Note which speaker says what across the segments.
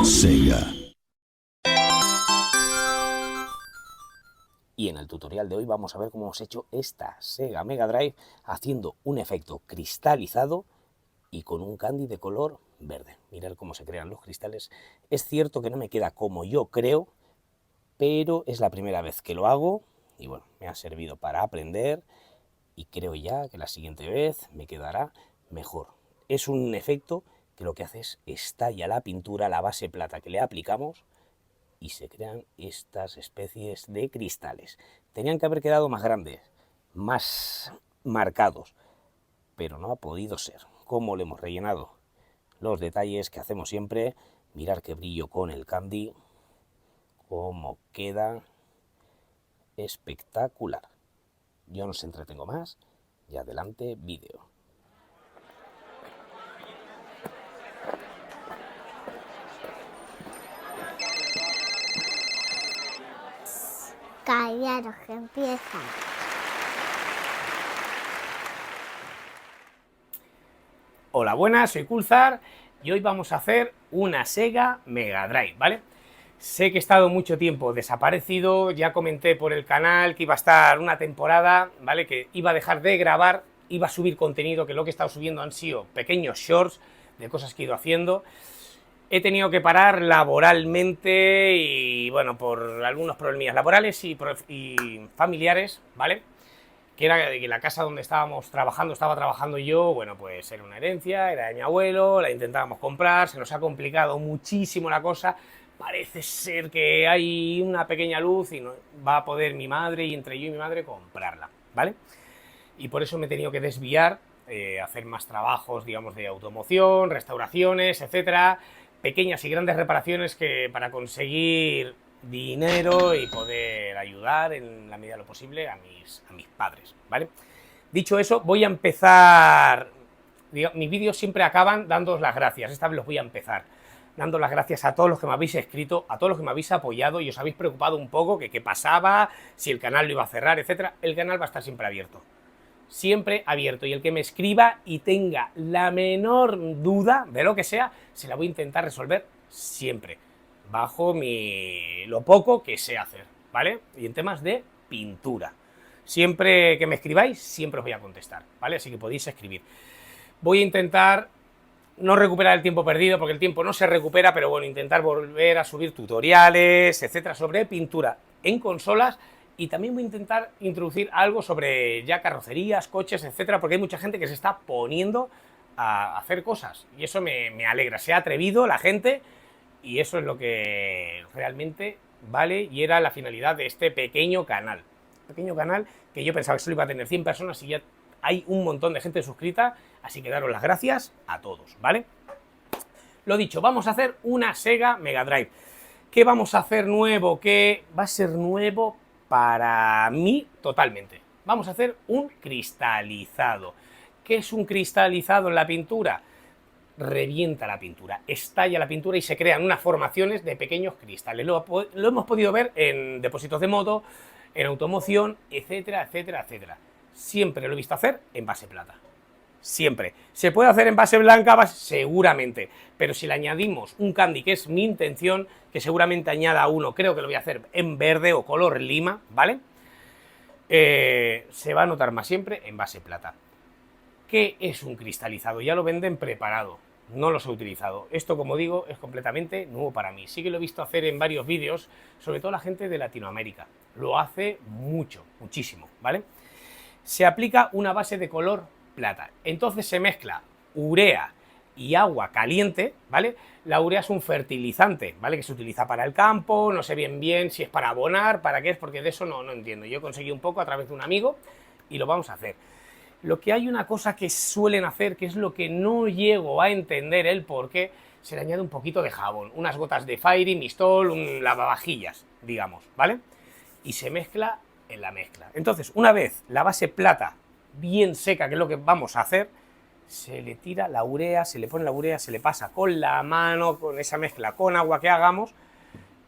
Speaker 1: Sega.
Speaker 2: Y en el tutorial de hoy vamos a ver cómo hemos hecho esta Sega Mega Drive haciendo un efecto cristalizado y con un candy de color verde. Mirad cómo se crean los cristales. Es cierto que no me queda como yo creo, pero es la primera vez que lo hago y bueno, me ha servido para aprender y creo ya que la siguiente vez me quedará mejor. Es un efecto que lo que hace es estalla la pintura, la base plata que le aplicamos y se crean estas especies de cristales. Tenían que haber quedado más grandes, más marcados, pero no ha podido ser. ¿Cómo le hemos rellenado? Los detalles que hacemos siempre, mirar qué brillo con el candy, cómo queda espectacular. Yo no os entretengo más y adelante vídeo.
Speaker 3: Callaros que empieza.
Speaker 2: Hola, buenas, soy Kulzar y hoy vamos a hacer una Sega Mega Drive, ¿vale? Sé que he estado mucho tiempo desaparecido, ya comenté por el canal que iba a estar una temporada, ¿vale? Que iba a dejar de grabar, iba a subir contenido, que lo que he estado subiendo han sido pequeños shorts de cosas que he ido haciendo. He tenido que parar laboralmente y, bueno, por algunos problemillas laborales y familiares, ¿vale? Que era que la casa donde estaba trabajando yo, bueno, pues era una herencia, era de mi abuelo, la intentábamos comprar, se nos ha complicado muchísimo la cosa, parece ser que hay una pequeña luz y no, va a poder mi madre, y entre yo y mi madre, comprarla, ¿vale? Y por eso me he tenido que desviar, hacer más trabajos, digamos, de automoción, restauraciones, etcétera, pequeñas y grandes reparaciones que para conseguir dinero y poder ayudar en la medida de lo posible a mis padres, ¿vale? Dicho eso, voy a empezar. Mis vídeos siempre acaban dándoos las gracias. Esta vez los voy a empezar dando las gracias a todos los que me habéis escrito, a todos los que me habéis apoyado y os habéis preocupado un poco que qué pasaba, si el canal lo iba a cerrar, etcétera. El canal va a estar siempre abierto. Siempre abierto, y el que me escriba y tenga la menor duda de lo que sea, se la voy a intentar resolver siempre, bajo lo poco que sé hacer, ¿vale? Y en temas de pintura. Siempre que me escribáis, siempre os voy a contestar, ¿vale? Así que podéis escribir. Voy a intentar no recuperar el tiempo perdido, porque el tiempo no se recupera, pero bueno, intentar volver a subir tutoriales, etcétera, sobre pintura en consolas. Y también voy a intentar introducir algo sobre ya carrocerías, coches, etcétera, porque hay mucha gente que se está poniendo a hacer cosas. Y eso me alegra. Se ha atrevido la gente y eso es lo que realmente vale y era la finalidad de este pequeño canal. Pequeño canal que yo pensaba que solo iba a tener 100 personas y ya hay un montón de gente suscrita. Así que daros las gracias a todos, ¿vale? Lo dicho, vamos a hacer una Sega Mega Drive. ¿Qué vamos a hacer nuevo? ¿Qué va a ser nuevo? Para mí, totalmente. Vamos a hacer un cristalizado. ¿Qué es un cristalizado en la pintura? Revienta la pintura, estalla la pintura y se crean unas formaciones de pequeños cristales. Lo hemos podido ver en depósitos de moto, en automoción, etcétera, etcétera, etcétera. Siempre lo he visto hacer en base plata. Siempre. ¿Se puede hacer en base blanca? Seguramente. Pero si le añadimos un candy, que es mi intención, que seguramente añada uno, creo que lo voy a hacer en verde o color lima, ¿vale? Se va a notar más siempre en base plata. ¿Qué es un cristalizado? Ya lo venden preparado. No los he utilizado. Esto, como digo, es completamente nuevo para mí. Sí que lo he visto hacer en varios vídeos, sobre todo la gente de Latinoamérica. Lo hace mucho, muchísimo, ¿vale? Se aplica una base de color plata. Entonces se mezcla urea y agua caliente, ¿vale? La urea es un fertilizante, ¿vale? Que se utiliza para el campo, no sé bien si es para abonar, para qué es, porque de eso no entiendo. Yo conseguí un poco a través de un amigo y lo vamos a hacer. Lo que hay una cosa que suelen hacer, que es lo que no llego a entender el por qué, se le añade un poquito de jabón, unas gotas de Fairy, Mistol, un lavavajillas, digamos, ¿vale? Y se mezcla en la mezcla. Entonces, una vez la base plata bien seca, que es lo que vamos a hacer, se le tira la urea, se le pone la urea, se le pasa con la mano, con esa mezcla con agua que hagamos,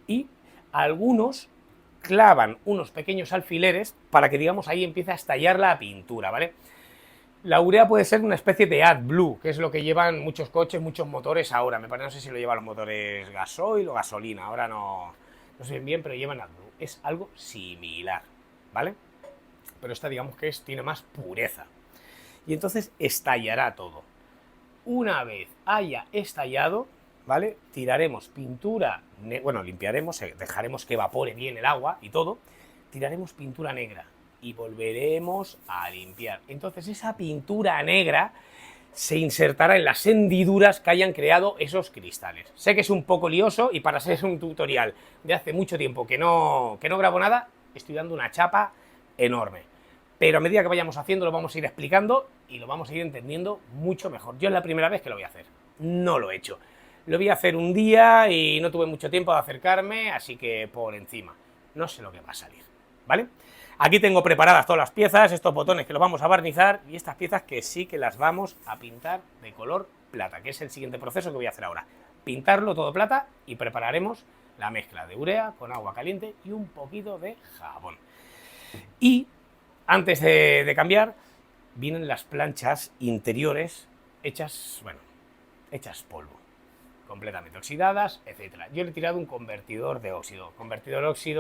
Speaker 2: y algunos clavan unos pequeños alfileres para que, digamos, ahí empiece a estallar la pintura, ¿vale? La urea puede ser una especie de AdBlue, que es lo que llevan muchos coches, muchos motores ahora. Me parece, no sé si lo llevan los motores gasoil o gasolina, ahora no sé bien, pero llevan AdBlue. Es algo similar, ¿vale? Pero esta digamos que tiene más pureza. Y entonces estallará todo. Una vez haya estallado, ¿vale? Tiraremos pintura, bueno, limpiaremos, dejaremos que evapore bien el agua y todo, tiraremos pintura negra y volveremos a limpiar. Entonces esa pintura negra se insertará en las hendiduras que hayan creado esos cristales. Sé que es un poco lioso y para ser un tutorial de hace mucho tiempo que no grabo nada, estoy dando una chapa enorme. Pero a medida que vayamos haciendo lo vamos a ir explicando y lo vamos a ir entendiendo mucho mejor. Yo es la primera vez que lo voy a hacer, no lo he hecho. Lo voy a hacer un día y no tuve mucho tiempo de acercarme, así que por encima. No sé lo que va a salir, ¿vale? Aquí tengo preparadas todas las piezas, estos botones que los vamos a barnizar y estas piezas que sí que las vamos a pintar de color plata, que es el siguiente proceso que voy a hacer ahora. Pintarlo todo plata y prepararemos la mezcla de urea con agua caliente y un poquito de jabón. Y antes de cambiar, vienen las planchas interiores hechas, bueno, hechas polvo, completamente oxidadas, etcétera. Yo le he tirado un convertidor de óxido,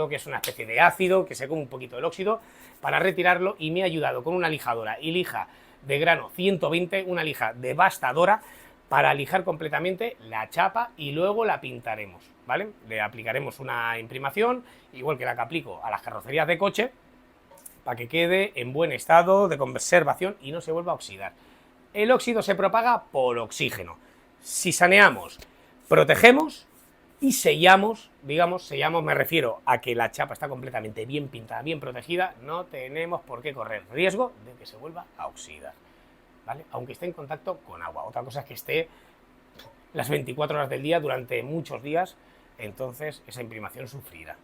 Speaker 2: que es una especie de ácido que se come un poquito del óxido para retirarlo y me ha ayudado con una lijadora y lija de grano 120, una lija devastadora para lijar completamente la chapa y luego la pintaremos, ¿vale? Le aplicaremos una imprimación, igual que la que aplico a las carrocerías de coche, para que quede en buen estado de conservación y no se vuelva a oxidar. El óxido se propaga por oxígeno. Si saneamos, protegemos y sellamos, digamos, sellamos me refiero a que la chapa está completamente bien pintada, bien protegida, no tenemos por qué correr riesgo de que se vuelva a oxidar, ¿vale? Aunque esté en contacto con agua. Otra cosa es que esté las 24 horas del día durante muchos días, entonces esa imprimación sufrirá.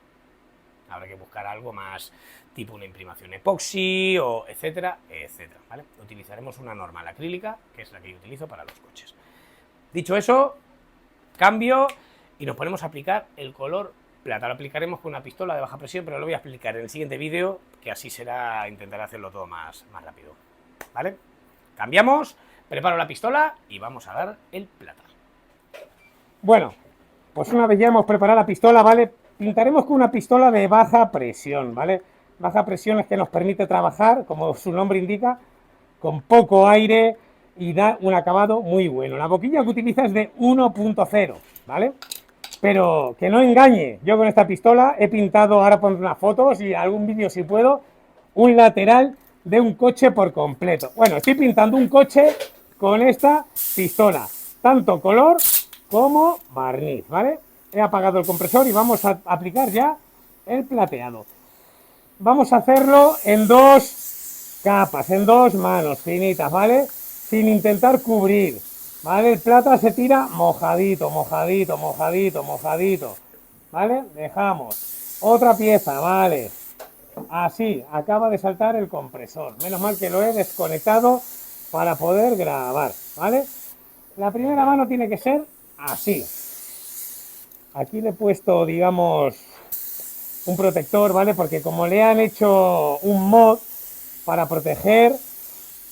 Speaker 2: Habrá que buscar algo más tipo una imprimación epoxi o etcétera, etcétera, ¿vale? Utilizaremos una normal acrílica, que es la que yo utilizo para los coches. Dicho eso, cambio y nos ponemos a aplicar el color plata. Lo aplicaremos con una pistola de baja presión, pero lo voy a explicar en el siguiente vídeo, que así será, intentaré hacerlo todo más rápido, ¿vale? Cambiamos, preparo la pistola y vamos a dar el plata. Bueno, pues una vez ya hemos preparado la pistola, ¿vale? Pintaremos con una pistola de baja presión, ¿vale? Baja presión es que nos permite trabajar, como su nombre indica, con poco aire y da un acabado muy bueno. La boquilla que utiliza es de 1.0, ¿vale? Pero que no engañe, yo con esta pistola he pintado, ahora pondré unas fotos y algún vídeo si puedo, un lateral de un coche por completo. Bueno, estoy pintando un coche con esta pistola, tanto color como barniz, ¿vale? He apagado el compresor y vamos a aplicar ya el plateado. Vamos a hacerlo en dos capas, en dos manos finitas, ¿vale? Sin intentar cubrir, ¿vale? El plata se tira mojadito, mojadito, mojadito, mojadito, ¿vale? Dejamos otra pieza, ¿vale? Así, acaba de saltar el compresor. Menos mal que lo he desconectado para poder grabar, ¿vale? La primera mano tiene que ser así. Aquí le he puesto, digamos, un protector, ¿vale? Porque como le han hecho un mod para proteger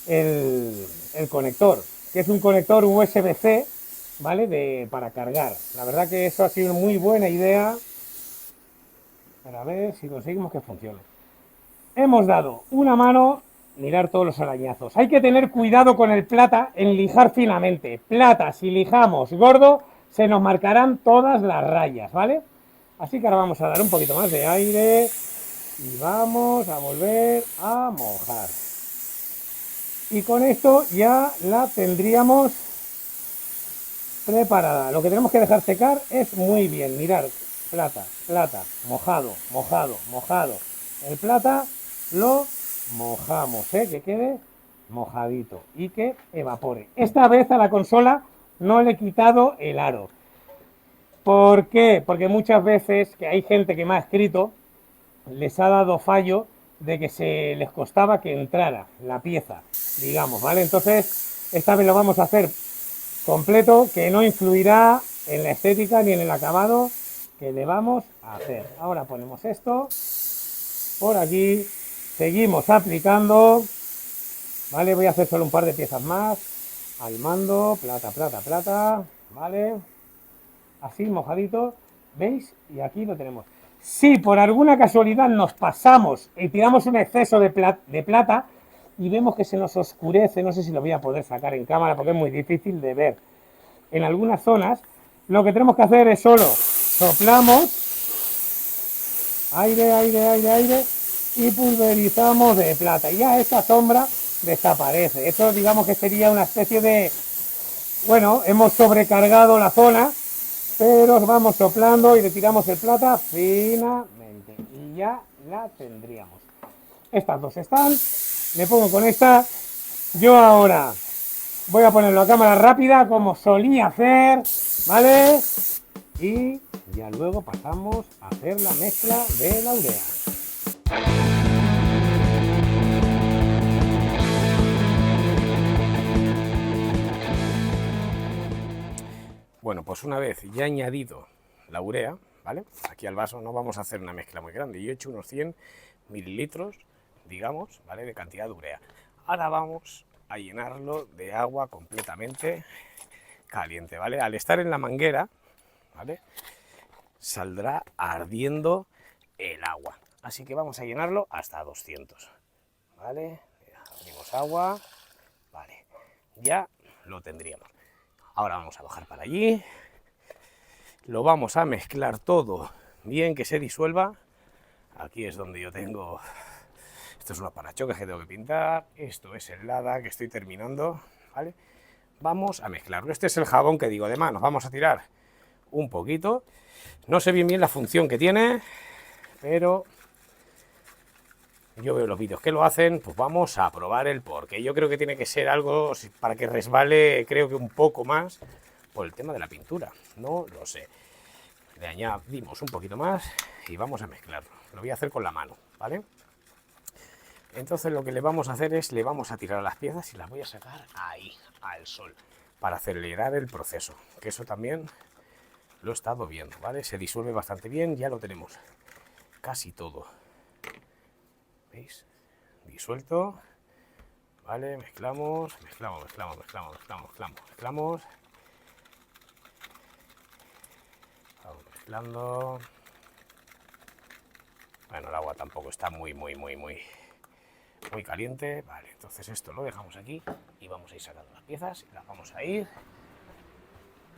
Speaker 2: el conector, que es un conector USB-C, ¿vale? Para cargar. La verdad que eso ha sido una muy buena idea. Para ver si conseguimos que funcione. Hemos dado una mano, mirar todos los arañazos. Hay que tener cuidado con el plata en lijar finamente. Plata, si lijamos gordo, se nos marcarán todas las rayas, ¿vale? Así que ahora vamos a dar un poquito más de aire y vamos a volver a mojar. Y con esto ya la tendríamos preparada. Lo que tenemos que dejar secar es muy bien. Mirar, plata, plata, mojado, mojado, mojado. El plata lo mojamos, que quede mojadito y que evapore. Esta vez a la consola no le he quitado el aro. ¿Por qué? Porque muchas veces que hay gente que me ha escrito, les ha dado fallo de que se les costaba que entrara la pieza, digamos, ¿vale? Entonces, esta vez lo vamos a hacer completo, que no influirá en la estética ni en el acabado que le vamos a hacer. Ahora ponemos esto por aquí, seguimos aplicando ¿vale? Voy a hacer solo un par de piezas más, al mando, plata, plata, plata, ¿vale? Así, mojadito, ¿veis? Y aquí lo tenemos. Si por alguna casualidad nos pasamos y tiramos un exceso de plata y vemos que se nos oscurece, no sé si lo voy a poder sacar en cámara porque es muy difícil de ver en algunas zonas, lo que tenemos que hacer es solo soplamos, aire, aire, aire, aire, y pulverizamos de plata. Y ya esta sombra desaparece. Eso digamos que sería una especie de, bueno, hemos sobrecargado la zona, pero vamos soplando y retiramos el plata finamente. Y ya la tendríamos. Estas dos están, me pongo con esta. Yo ahora voy a ponerlo a cámara rápida como solía hacer, ¿vale? Y ya luego pasamos a hacer la mezcla de la urea. Bueno, pues una vez ya añadido la urea, ¿vale? Aquí al vaso no vamos a hacer una mezcla muy grande. Yo he hecho unos 100 mililitros, digamos, ¿vale? De cantidad de urea. Ahora vamos a llenarlo de agua completamente caliente, ¿vale? Al estar en la manguera, ¿vale? Saldrá ardiendo el agua. Así que vamos a llenarlo hasta 200, ¿vale? Abrimos agua, vale, ya lo tendríamos. Ahora vamos a bajar para allí, lo vamos a mezclar todo bien, que se disuelva. Aquí es donde yo tengo, esto es unos parachoques que tengo que pintar, esto es el lada que estoy terminando, ¿vale? Vamos a mezclarlo. Este es el jabón que digo de manos, vamos a tirar un poquito. No sé bien la función que tiene, pero yo veo los vídeos que lo hacen, pues vamos a probar el porqué. Yo creo que tiene que ser algo para que resbale, creo que un poco más, por el tema de la pintura, no lo sé. Le añadimos un poquito más y vamos a mezclarlo. Lo voy a hacer con la mano, ¿vale? Entonces lo que le vamos a hacer es, le vamos a tirar las piezas y las voy a sacar ahí, al sol, para acelerar el proceso, que eso también lo he estado viendo, ¿vale? Se disuelve bastante bien, ya lo tenemos casi todo. ¿Veis? Disuelto, ¿vale? Mezclamos, mezclamos, mezclamos, mezclamos, mezclamos, mezclamos, mezclamos. Vamos mezclando. Bueno, el agua tampoco está muy caliente. Vale, entonces esto lo dejamos aquí y vamos a ir sacando las piezas y las vamos a ir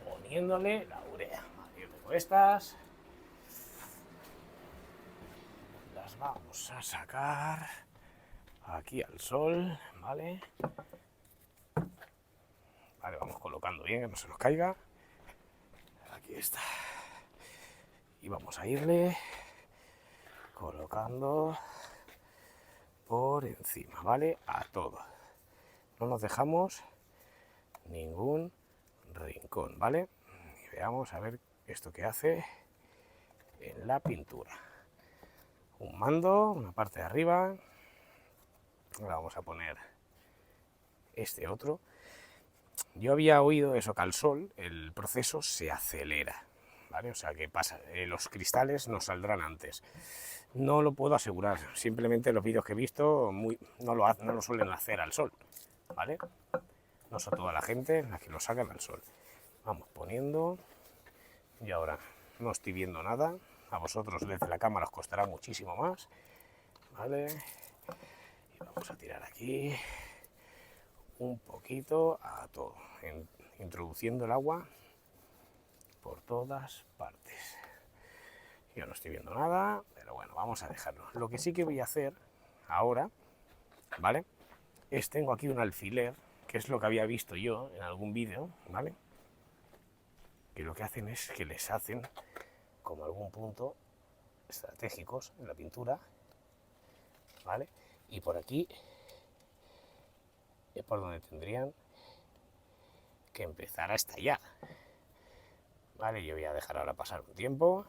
Speaker 2: poniéndole la urea. Vale, yo tengo estas. Las vamos a sacar aquí al sol, ¿vale? Vale, vamos colocando bien, que no se nos caiga. Aquí está. Y vamos a irle colocando por encima, ¿vale? A todo. No nos dejamos ningún rincón, ¿vale? Y veamos a ver esto que hace en la pintura. Un mando, una parte de arriba. Ahora vamos a poner este otro. Yo había oído eso, que al sol el proceso se acelera, ¿vale? O sea, que pasa, los cristales nos saldrán antes. No lo puedo asegurar, simplemente los vídeos que he visto no lo suelen hacer al sol, ¿vale? No son toda la gente la que lo sacan al sol. Vamos poniendo, y ahora no estoy viendo nada, a vosotros desde la cámara os costará muchísimo más, ¿vale? Y vamos a tirar aquí un poquito a todo, introduciendo el agua por todas partes. Yo no estoy viendo nada, pero bueno, vamos a dejarlo. Lo que sí que voy a hacer ahora, ¿vale? Tengo aquí un alfiler, que es lo que había visto yo en algún vídeo, ¿vale? Que lo que hacen es que les hacen como algún punto estratégicos en la pintura, ¿vale? Y por aquí es por donde tendrían que empezar a estallar, ¿vale? Yo voy a dejar ahora pasar un tiempo.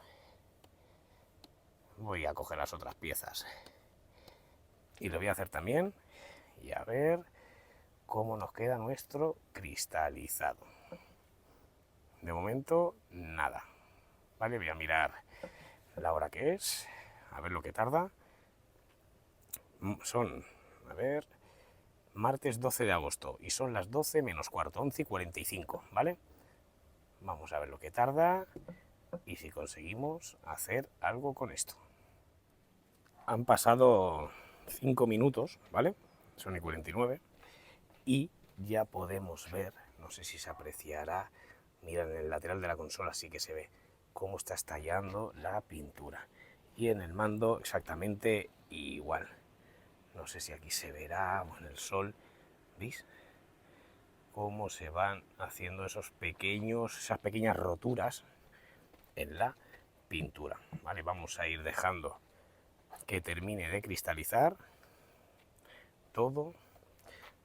Speaker 2: Voy a coger las otras piezas y lo voy a hacer también y a ver cómo nos queda nuestro cristalizado. De momento nada, vale, voy a mirar la hora que es, a ver lo que tarda. Son, a ver, martes 12 de agosto, y son las 12 menos cuarto, 11:45, ¿vale? Vamos a ver lo que tarda y si conseguimos hacer algo con esto. Han pasado 5 minutos, ¿vale? Son y 49, y ya podemos ver, no sé si se apreciará, mira, en el lateral de la consola sí que se ve cómo está estallando la pintura, y en el mando exactamente igual. No sé si aquí se verá o en el sol, ¿veis? Cómo se van haciendo esas pequeñas roturas en la pintura, ¿vale? Vamos a ir dejando que termine de cristalizar todo.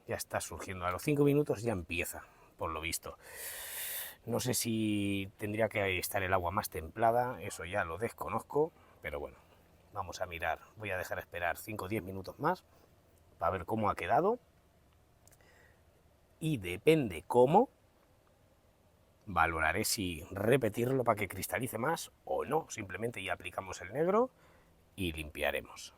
Speaker 2: Ya está surgiendo, a los 5 minutos ya empieza, por lo visto. No sé si tendría que estar el agua más templada, eso ya lo desconozco, pero bueno, vamos a mirar. Voy a dejar esperar 5 o 10 minutos más para ver cómo ha quedado, y depende cómo, valoraré si repetirlo para que cristalice más o no. Simplemente ya aplicamos el negro y limpiaremos.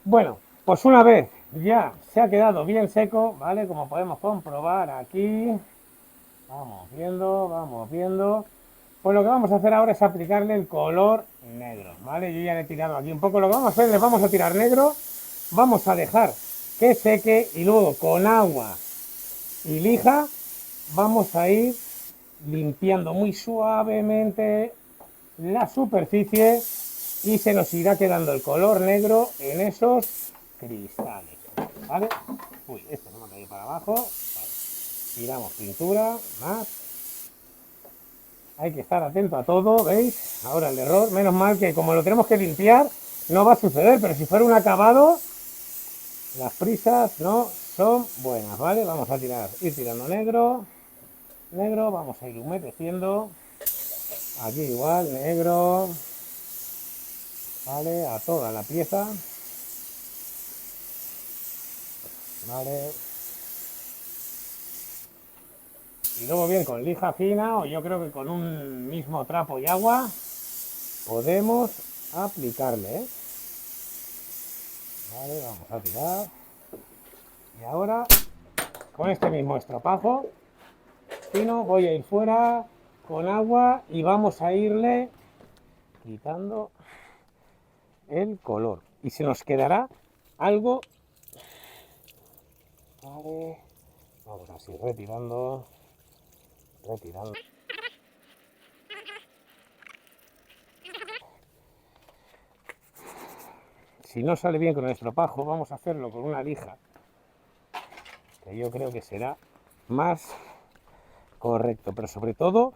Speaker 2: Bueno, pues una vez ya se ha quedado bien seco, ¿vale? Como podemos comprobar aquí, vamos viendo. Pues lo que vamos a hacer ahora es aplicarle el color negro, ¿vale? Yo ya le he tirado aquí un poco. Lo que vamos a hacer, le vamos a tirar negro, vamos a dejar que seque y luego con agua y lija vamos a ir limpiando muy suavemente la superficie y se nos irá quedando el color negro en esos cristales, ¿vale? Uy, esto no me ha caído para abajo, vale. Tiramos pintura, más. Hay que estar atento a todo, ¿veis? Ahora el error, menos mal que como lo tenemos que limpiar, no va a suceder, pero si fuera un acabado, las prisas no son buenas, ¿vale? Vamos a ir tirando negro, vamos a ir humedeciendo, aquí igual, negro, ¿vale? A toda la pieza, ¿vale? Y luego bien con lija fina, o yo creo que con un mismo trapo y agua podemos aplicarle, ¿eh? Vale, vamos a tirar. Y ahora con este mismo estropajo fino voy a ir fuera con agua y vamos a irle quitando el color y se nos quedará algo, vale, vamos así retirando. Si no sale bien con el estropajo, vamos a hacerlo con una lija, que yo creo que será más correcto, pero sobre todo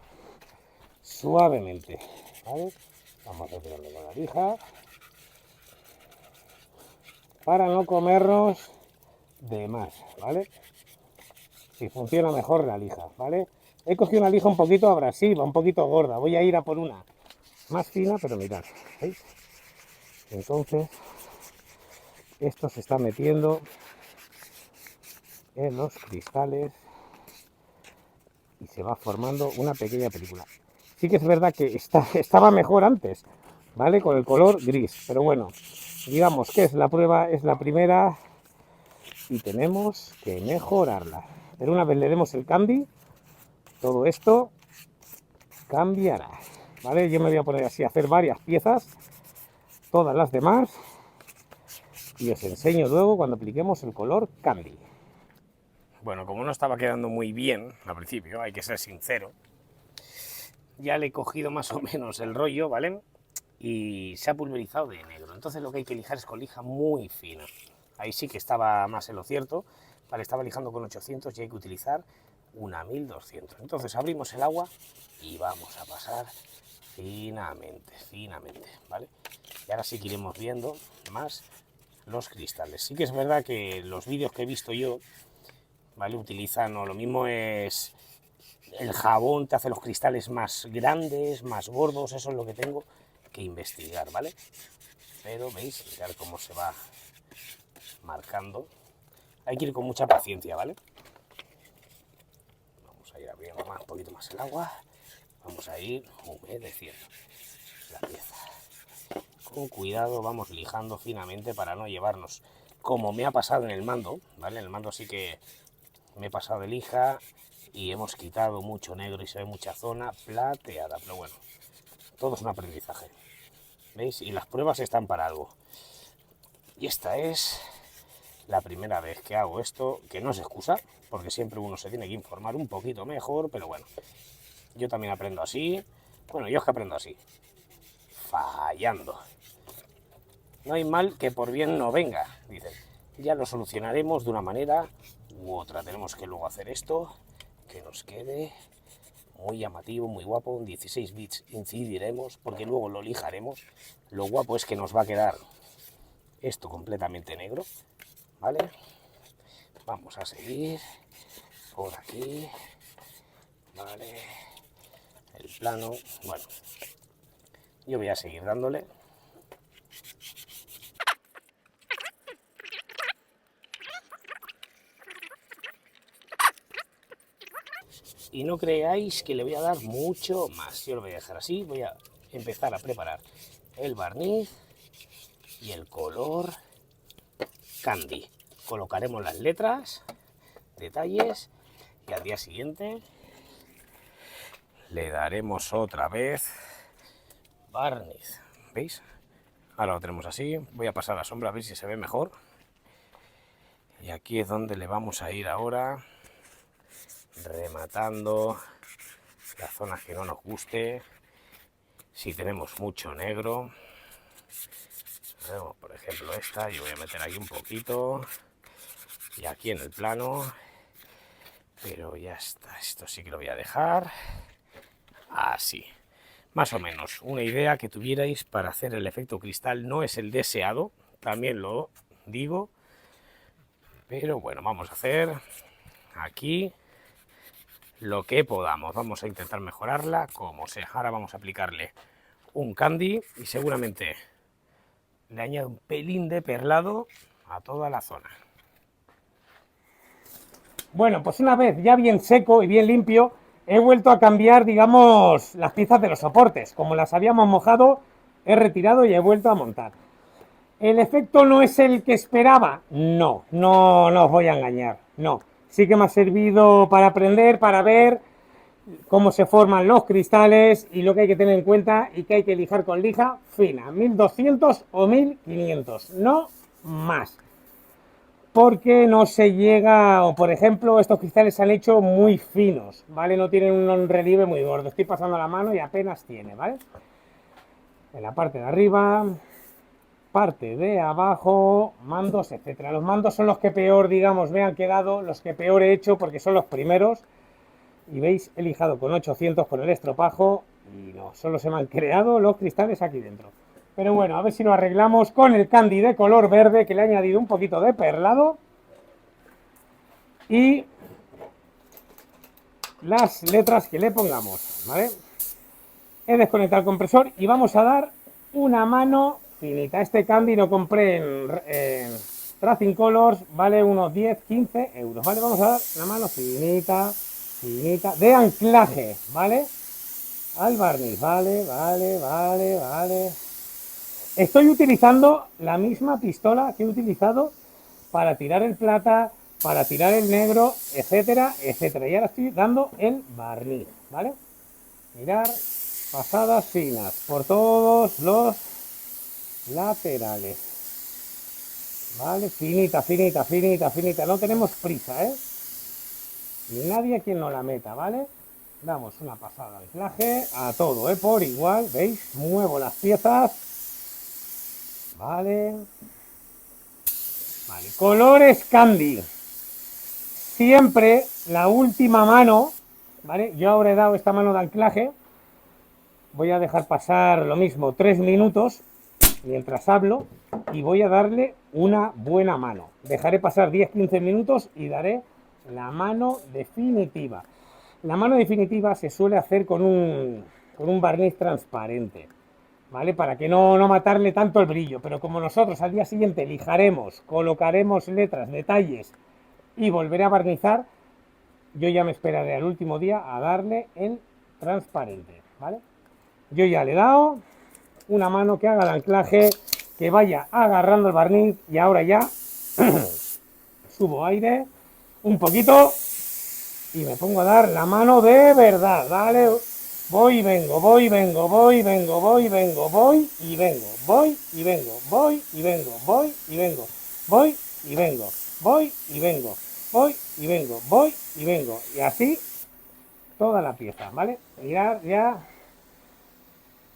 Speaker 2: suavemente, ¿vale? Vamos retirando con la lija para no comernos de más, ¿vale? Si funciona mejor la lija, ¿vale? He cogido una lija un poquito abrasiva, un poquito gorda. Voy a ir a por una más fina, pero mirad, ¿veis? Entonces, esto se está metiendo en los cristales y se va formando una pequeña película. Sí que es verdad que estaba mejor antes, ¿vale? Con el color gris, pero bueno, digamos que es la prueba, es la primera y tenemos que mejorarla. Pero una vez le demos el cambio, todo esto cambiará, ¿vale? Yo me voy a poner así a hacer varias piezas, todas las demás, y os enseño luego cuando apliquemos el color candy. Bueno, como no estaba quedando muy bien al principio, hay que ser sincero, ya le he cogido más o menos el rollo, ¿vale? Y se ha pulverizado de negro. Entonces lo que hay que lijar es con lija muy fina. Ahí sí que estaba más en lo cierto, vale, estaba lijando con 800 y hay que utilizar una 1200. Entonces abrimos el agua y vamos a pasar finamente, ¿vale? Y ahora sí que iremos viendo más los cristales. Sí que es verdad que los vídeos que he visto yo, ¿vale? Utilizan, o lo mismo es el jabón, te hace los cristales más grandes, más gordos, eso es lo que tengo que investigar, ¿vale? Pero veis, mirad cómo se va marcando. Hay que ir con mucha paciencia, ¿vale? Vamos a ir abriendo un poquito más el agua. Vamos a ir humedeciendo la pieza. Con cuidado vamos lijando finamente para no llevarnos como me ha pasado en el mando, ¿vale? En el mando sí que me he pasado de lija y hemos quitado mucho negro y se ve mucha zona plateada, pero bueno, todo es un aprendizaje, ¿veis? Y las pruebas están para algo. Y esta es la primera vez que hago esto, que no es excusa, porque siempre uno se tiene que informar un poquito mejor, pero bueno, yo también aprendo así. Bueno, yo es que aprendo así, fallando. No hay mal que por bien no venga, dicen. Ya lo solucionaremos de una manera u otra. Tenemos que luego hacer esto, que nos quede muy llamativo, muy guapo. En 16 bits incidiremos, porque luego lo lijaremos. Lo guapo es que nos va a quedar esto completamente negro, ¿vale? Vamos a seguir por aquí, ¿vale? El plano, bueno, yo voy a seguir dándole. Y no creáis que le voy a dar mucho más. Yo lo voy a dejar así. Voy a empezar a preparar el barniz y el color candy. Colocaremos las letras, detalles, y al día siguiente le daremos otra vez barniz. ¿Veis? Ahora lo tenemos así. Voy a pasar la sombra a ver si se ve mejor. Y aquí es donde le vamos a ir ahora, rematando las zonas que no nos guste. Si tenemos mucho negro, por ejemplo esta, yo voy a meter aquí un poquito y aquí en el plano, pero ya está. Esto sí que lo voy a dejar así, más o menos una idea que tuvierais para hacer el efecto cristal. No es el deseado, también lo digo, pero bueno, vamos a hacer aquí lo que podamos. Vamos a intentar mejorarla como sea. Ahora vamos a aplicarle un candy y seguramente le añado un pelín de perlado a toda la zona. Bueno, pues una vez ya bien seco y bien limpio, he vuelto a cambiar, digamos, las piezas de los soportes. Como las habíamos mojado, he retirado y he vuelto a montar. ¿El efecto no es el que esperaba? No os voy a engañar, no. Sí que me ha servido para aprender, para ver cómo se forman los cristales y lo que hay que tener en cuenta y que hay que lijar con lija fina, 1200 o 1500, no más. Porque no se llega, o por ejemplo, estos cristales se han hecho muy finos, ¿vale? No tienen un relieve muy gordo. Estoy pasando la mano y apenas tiene, ¿vale? En la parte de arriba, parte de abajo, mandos, etcétera. Los mandos son los que peor, digamos, me han quedado, los que peor he hecho porque son los primeros. Y veis, he lijado con 800 con el estropajo y no, solo se me han creado los cristales aquí dentro. Pero bueno, a ver si lo arreglamos con el candy de color verde, que le he añadido un poquito de perlado. Y las letras que le pongamos, ¿vale? He desconectado el compresor y vamos a dar una mano finita. Este candy lo compré en Tracing Colors, vale unos 10-15 euros, ¿vale? Vamos a dar una mano finita, finita, de anclaje, ¿vale? Al barniz, vale. Estoy utilizando la misma pistola que he utilizado para tirar el plata, para tirar el negro, etcétera, etcétera. Y ahora estoy dando el barniz, ¿vale? Mirar, pasadas finas por todos los laterales, ¿vale? Finita, finita, finita, finita. No tenemos prisa, ¿eh? Ni nadie quien no la meta, ¿vale? Damos una pasada de anclaje a todo, por igual, ¿veis? Muevo las piezas. Vale. Vale, colores candy. Siempre la última mano, ¿vale? Yo ahora he dado esta mano de anclaje. Voy a dejar pasar lo mismo 3 minutos mientras hablo y voy a darle una buena mano. Dejaré pasar 10-15 minutos y daré la mano definitiva. La mano definitiva se suele hacer con un barniz transparente, ¿vale? Para que no matarle tanto el brillo, pero como nosotros al día siguiente lijaremos, colocaremos letras, detalles y volveré a barnizar, yo ya me esperaré al último día a darle el transparente, ¿vale? Yo ya le he dado una mano que haga el anclaje, que vaya agarrando el barniz y ahora ya Subo aire un poquito y me pongo a dar la mano de verdad, ¿vale? Voy y vengo, voy y vengo, voy y vengo, voy y vengo, voy y vengo, voy y vengo, voy y vengo, voy y vengo, voy y vengo, voy y vengo, voy y vengo, voy y vengo. Y así toda la pieza, ¿vale? Mirad ya,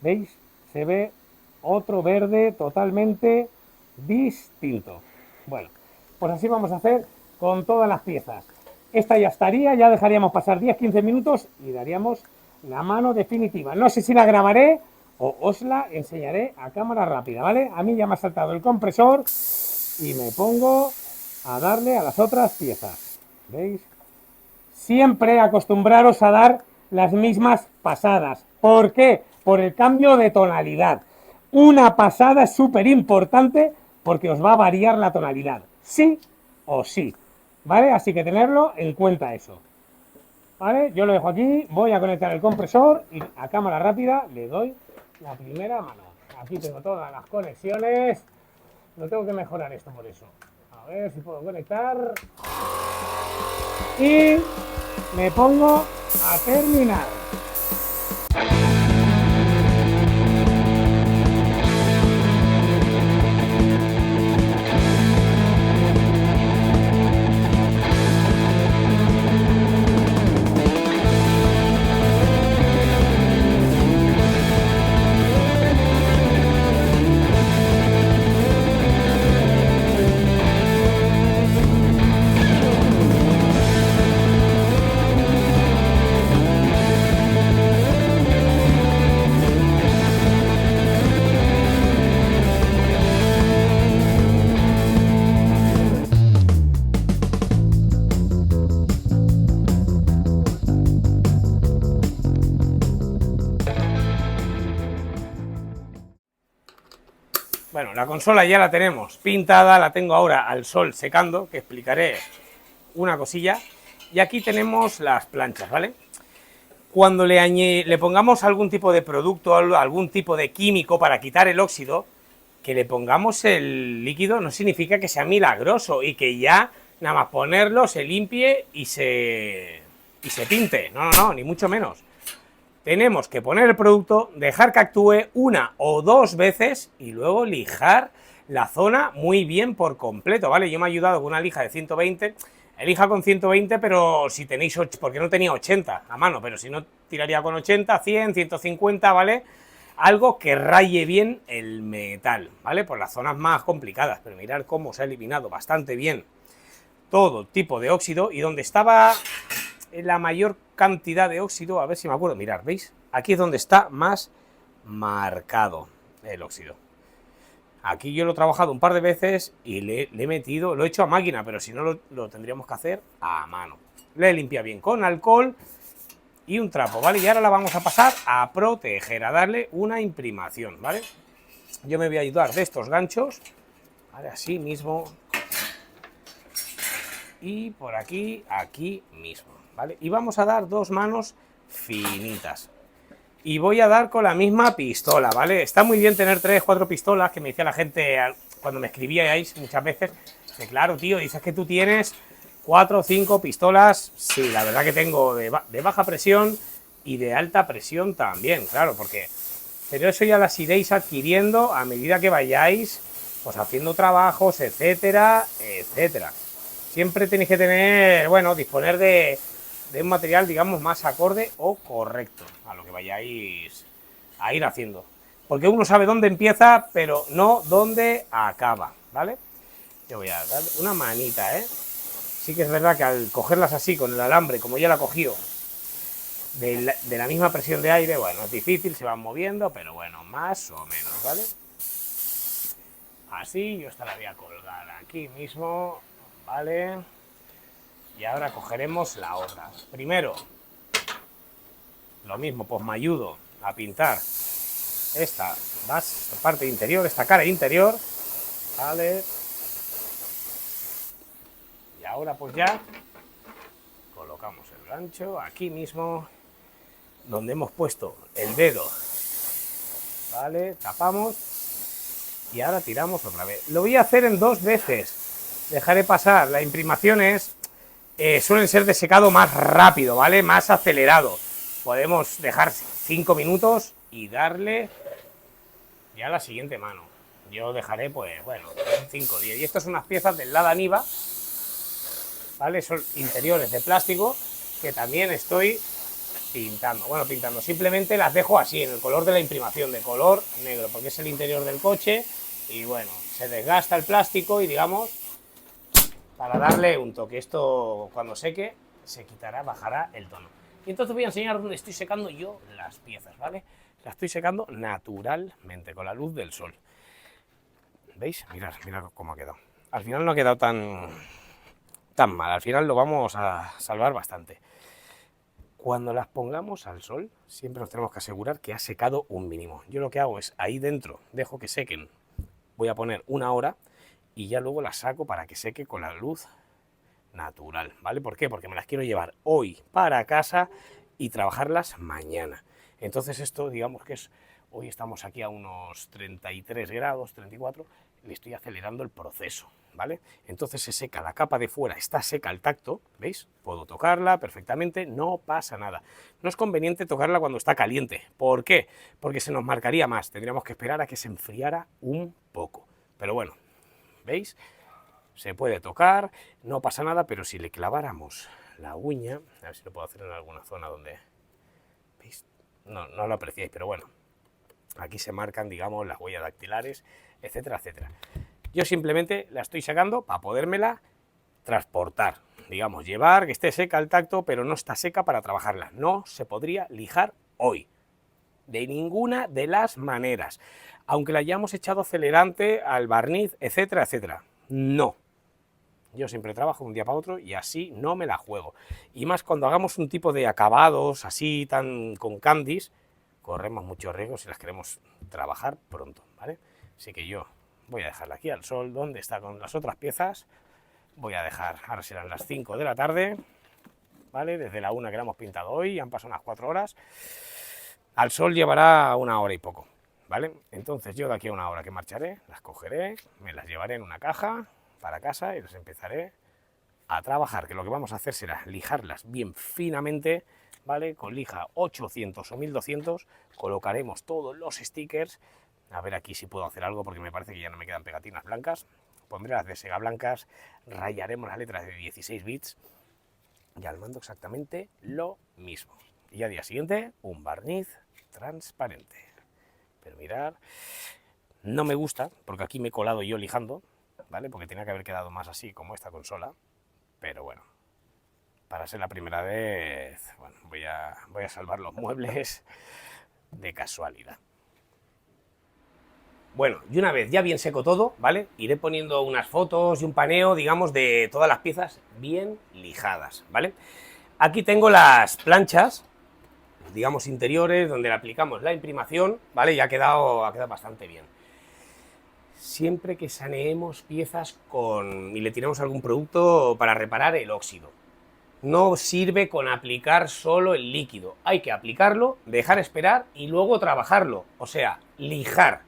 Speaker 2: ¿veis? Se ve otro verde totalmente distinto. Bueno, pues así vamos a hacer con todas las piezas. Esta ya estaría, ya dejaríamos pasar 10-15 minutos y daríamos la mano definitiva. No sé si la grabaré o os la enseñaré a cámara rápida, ¿vale? A mí ya me ha saltado el compresor y me pongo a darle a las otras piezas. ¿Veis? Siempre acostumbraros a dar las mismas pasadas. ¿Por qué? Por el cambio de tonalidad. Una pasada es súper importante porque os va a variar la tonalidad. Sí o sí. ¿Vale? Así que tenerlo en cuenta eso. ¿Vale? Yo lo dejo aquí, voy a conectar el compresor y a cámara rápida le doy la primera mano. Aquí tengo todas las conexiones. No tengo que mejorar esto por eso. A ver si puedo conectar. Y me pongo a terminar. Bueno, la consola ya la tenemos pintada, la tengo ahora al sol secando, que explicaré una cosilla. Y aquí tenemos las planchas, ¿vale? Cuando le pongamos algún tipo de producto, algún tipo de químico para quitar el óxido, que le pongamos el líquido no significa que sea milagroso y que ya nada más ponerlo se limpie y se pinte. No, no, no, ni mucho menos. Tenemos que poner el producto, dejar que actúe una o dos veces y luego lijar la zona muy bien por completo, ¿vale? Yo me he ayudado con una lija de 120, elija con 120, pero si tenéis, porque no tenía 80 a mano, pero si no tiraría con 80, 100, 150, ¿vale? Algo que raye bien el metal, ¿vale? Por las zonas más complicadas, pero mirad cómo se ha eliminado bastante bien todo tipo de óxido y donde estaba la mayor cantidad de óxido, a ver si me acuerdo, mirad, ¿veis? Aquí es donde está más marcado el óxido. Aquí yo lo he trabajado un par de veces y le he metido, lo he hecho a máquina, pero si no lo tendríamos que hacer a mano. Le he limpiado bien con alcohol y un trapo, ¿vale? Y ahora la vamos a pasar a proteger, a darle una imprimación, ¿vale? Yo me voy a ayudar de estos ganchos, ¿vale? Así mismo. Y por aquí, aquí mismo, ¿vale? Y vamos a dar dos manos finitas. Y voy a dar con la misma pistola, ¿vale? Está muy bien tener 3, 4 pistolas, que me decía la gente cuando me escribíais muchas veces, que claro, tío, dices que tú tienes 4 o 5 pistolas. Sí, la verdad que tengo de baja presión y de alta presión también, claro, porque... Pero eso ya las iréis adquiriendo a medida que vayáis, pues haciendo trabajos, etcétera, etcétera. Siempre tenéis que tener, bueno, disponer de un material, digamos, más acorde o correcto a lo que vayáis a ir haciendo. Porque uno sabe dónde empieza, pero no dónde acaba, ¿vale? Yo voy a dar una manita, ¿eh? Sí que es verdad que al cogerlas así con el alambre, como ya la cogió, de la misma presión de aire, bueno, es difícil, se van moviendo, pero bueno, más o menos, ¿vale? Así, yo esta la voy a colgar aquí mismo, ¿vale? Y ahora cogeremos la otra. Primero, lo mismo, pues me ayudo a pintar esta parte interior, esta cara interior, ¿vale? Y ahora pues ya colocamos el gancho aquí mismo, donde hemos puesto el dedo, ¿vale? Tapamos y ahora tiramos otra vez. Lo voy a hacer en 2 veces, dejaré pasar. Las imprimaciones suelen ser de secado más rápido, ¿vale? Más acelerado. Podemos dejar 5 minutos y darle ya a la siguiente mano. Yo dejaré, pues, bueno, 5 o 10. Y estas son unas piezas del Lada Niva, ¿vale? Son interiores de plástico que también estoy pintando. Bueno, pintando, simplemente las dejo así, en el color de la imprimación, de color negro, porque es el interior del coche y bueno, se desgasta el plástico y digamos, para darle un toque, esto cuando seque se quitará, bajará el tono. Y entonces voy a enseñar dónde estoy secando yo las piezas, ¿vale? Las estoy secando naturalmente, con la luz del sol. ¿Veis? Mirad cómo ha quedado. Al final no ha quedado tan mal, al final lo vamos a salvar bastante. Cuando las pongamos al sol, siempre nos tenemos que asegurar que ha secado un mínimo. Yo lo que hago es, ahí dentro, dejo que sequen, voy a poner 1 hora y ya luego las saco para que seque con la luz natural, ¿vale? ¿Por qué? Porque me las quiero llevar hoy para casa y trabajarlas mañana. Entonces esto, digamos que es, hoy estamos aquí a unos 33 grados, 34, le estoy acelerando el proceso, ¿vale? Entonces se seca la capa de fuera, está seca al tacto, ¿veis? Puedo tocarla perfectamente, no pasa nada. No es conveniente tocarla cuando está caliente. ¿Por qué? Porque se nos marcaría más, tendríamos que esperar a que se enfriara un poco. Pero bueno, ¿veis? Se puede tocar, no pasa nada, pero si le claváramos la uña, a ver si lo puedo hacer en alguna zona donde, ¿veis? No lo apreciáis, pero bueno, aquí se marcan, digamos, las huellas dactilares, etcétera, etcétera. Yo simplemente la estoy sacando para podérmela transportar, digamos, llevar, que esté seca al tacto, pero no está seca para trabajarla. No se podría lijar hoy, de ninguna de las maneras, aunque la hayamos echado acelerante al barniz, etcétera, etcétera. No. Yo siempre trabajo de un día para otro y así no me la juego. Y más cuando hagamos un tipo de acabados así tan con candies, corremos muchos riesgos si las queremos trabajar pronto, ¿vale? Así que yo voy a dejarla aquí al sol, donde está con las otras piezas. Voy a dejar, ahora serán las 5 de la tarde, ¿vale? Desde la 1 que la hemos pintado hoy, han pasado unas 4 horas. Al sol llevará 1 hora y poco, ¿vale? Entonces yo de aquí a 1 hora que marcharé, las cogeré, me las llevaré en una caja para casa y las empezaré a trabajar, que lo que vamos a hacer será lijarlas bien finamente, ¿vale? Con lija 800 o 1200 colocaremos todos los stickers, a ver aquí si puedo hacer algo porque me parece que ya no me quedan pegatinas blancas, pondré las de Sega blancas, rayaremos las letras de 16 bits y al mando exactamente lo mismo. Y al día siguiente un barniz transparente. Pero mirad, no me gusta porque aquí me he colado yo lijando, ¿vale? Porque tenía que haber quedado más así como esta consola, pero bueno, para ser la primera vez, bueno, voy a salvar los muebles de casualidad. Bueno, y una vez ya bien seco todo, ¿vale? Iré poniendo unas fotos y un paneo, digamos, de todas las piezas bien lijadas, ¿vale? Aquí tengo las planchas, digamos, interiores, donde le aplicamos la imprimación, ¿vale? Y ha quedado bastante bien. Siempre que saneemos piezas y le tiremos algún producto para reparar el óxido. No sirve con aplicar solo el líquido, hay que aplicarlo, dejar esperar y luego trabajarlo, o sea, lijar.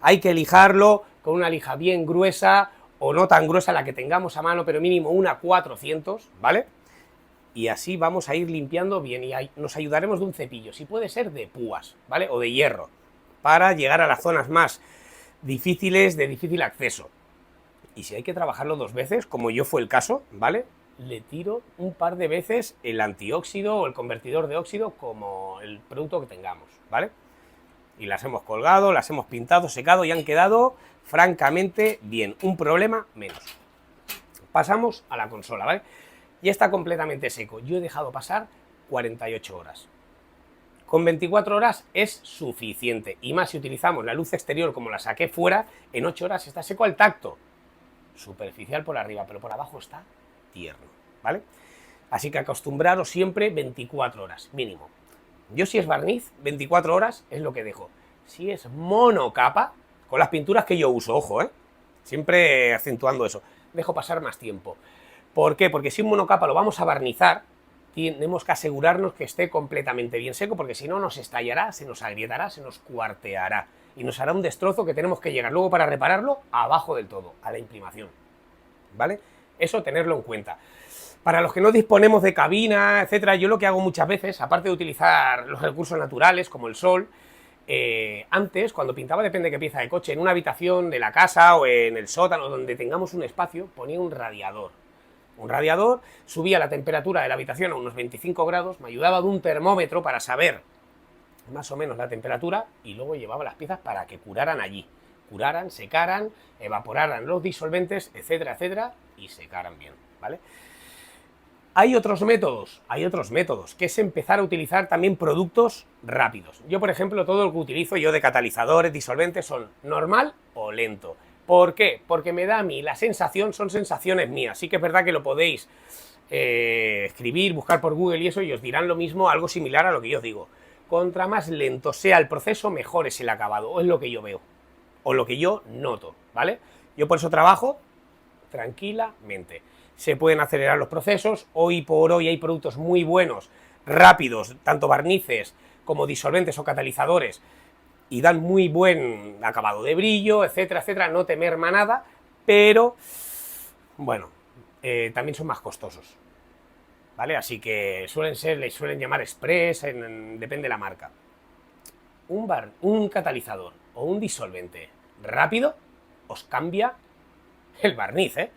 Speaker 2: Hay que lijarlo con una lija bien gruesa o no tan gruesa la que tengamos a mano, pero mínimo una 400, ¿vale? Y así vamos a ir limpiando bien y nos ayudaremos de un cepillo, si puede ser de púas, ¿vale? O de hierro, para llegar a las zonas más difíciles, de difícil acceso. Y si hay que trabajarlo 2 veces, como yo fue el caso, ¿vale? Le tiro un par de veces el antióxido o el convertidor de óxido como el producto que tengamos, ¿vale? Y las hemos colgado, las hemos pintado, secado y han quedado francamente bien. Un problema menos. Pasamos a la consola, ¿vale? Ya está completamente seco. Yo he dejado pasar 48 horas. Con 24 horas es suficiente. Y más si utilizamos la luz exterior como la saqué fuera, en 8 horas está seco al tacto. Superficial por arriba, pero por abajo está tierno, ¿vale? Así que acostumbraros siempre 24 horas, mínimo. Yo si es barniz, 24 horas es lo que dejo. Si es monocapa, con las pinturas que yo uso, ojo, siempre acentuando eso, dejo pasar más tiempo. ¿Por qué? Porque si un monocapa lo vamos a barnizar, tenemos que asegurarnos que esté completamente bien seco, porque si no nos estallará, se nos agrietará, se nos cuarteará y nos hará un destrozo que tenemos que llegar luego para repararlo abajo del todo, a la imprimación. ¿vale? Eso tenerlo en cuenta. Para los que no disponemos de cabina, etcétera, yo lo que hago muchas veces, aparte de utilizar los recursos naturales como el sol, antes, cuando pintaba, depende de qué pieza de coche, en una habitación de la casa o en el sótano, donde tengamos un espacio, ponía un radiador. Un radiador, subía la temperatura de la habitación a unos 25 grados, me ayudaba de un termómetro para saber más o menos la temperatura y luego llevaba las piezas para que curaran allí. Curaran, secaran, evaporaran los disolventes, etcétera, etcétera, y secaran bien, ¿vale? Hay otros métodos, que es empezar a utilizar también productos rápidos. Yo, por ejemplo, todo lo que utilizo yo de catalizadores, disolventes, son normal o lento. ¿Por qué? Porque me da a mí la sensación, son sensaciones mías. Sí que es verdad que lo podéis escribir, buscar por Google y eso, y os dirán lo mismo, algo similar a lo que yo os digo. Contra más lento sea el proceso, mejor es el acabado, o es lo que yo veo, o lo que yo noto, ¿vale? Yo por eso trabajo tranquilamente. Se pueden acelerar los procesos, hoy por hoy hay productos muy buenos, rápidos, tanto barnices como disolventes o catalizadores, y dan muy buen acabado de brillo, etcétera, etcétera, no te merma nada, pero, bueno, también son más costosos, ¿vale? Así que les suelen llamar express, depende de la marca. Un catalizador o un disolvente rápido os cambia el barniz, ¿eh?